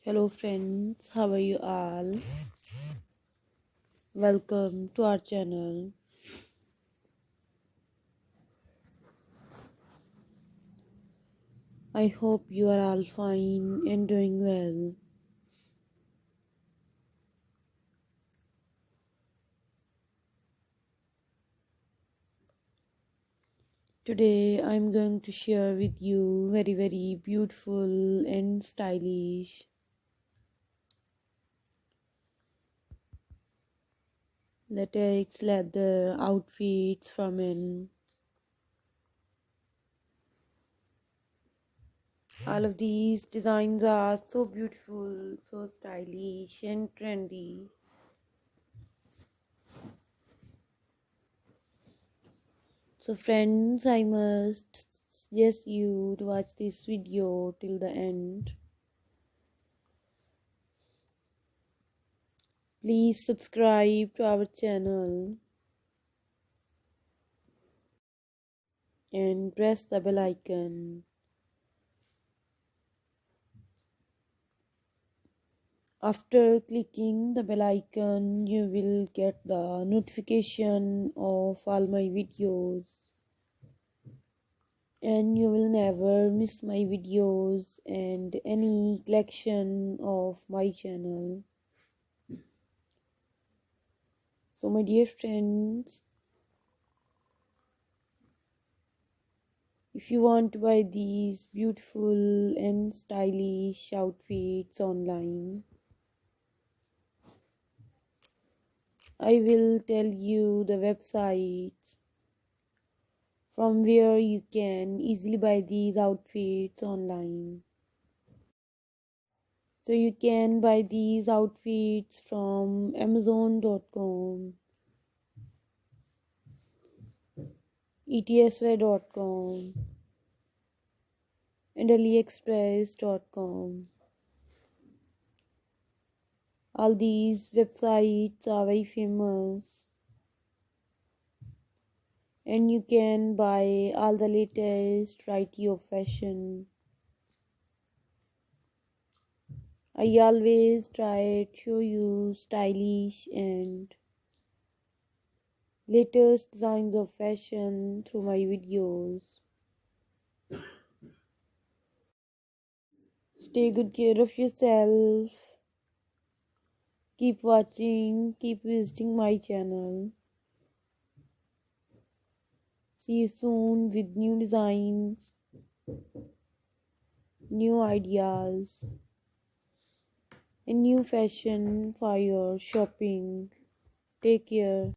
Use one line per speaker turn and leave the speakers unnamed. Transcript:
Hello friends, how are you all? Welcome to our channel. I hope you are all fine and doing well. Today I'm going to share with you very beautiful and stylish latex leather outfits for men. All of these designs are so beautiful, so stylish and trendy. So friends, I must suggest you to watch this video till the end. Please subscribe to our channel and press the bell icon. After clicking the bell icon, you will get the notification of all my videos and you will never miss my videos and any collection of my channel. So my dear friends, if you want to buy these beautiful and stylish outfits online, I will tell you the websites from where you can easily buy these outfits online. So you can buy these outfits from Amazon.com, ETSY.com, and AliExpress.com. All these websites are very famous and you can buy all the latest variety of fashion. I always try to show you stylish and latest designs of fashion through my videos. Take good care of yourself. Keep watching, keep visiting my channel. See you soon with new designs, new ideas, and new fashion for your shopping. Take care.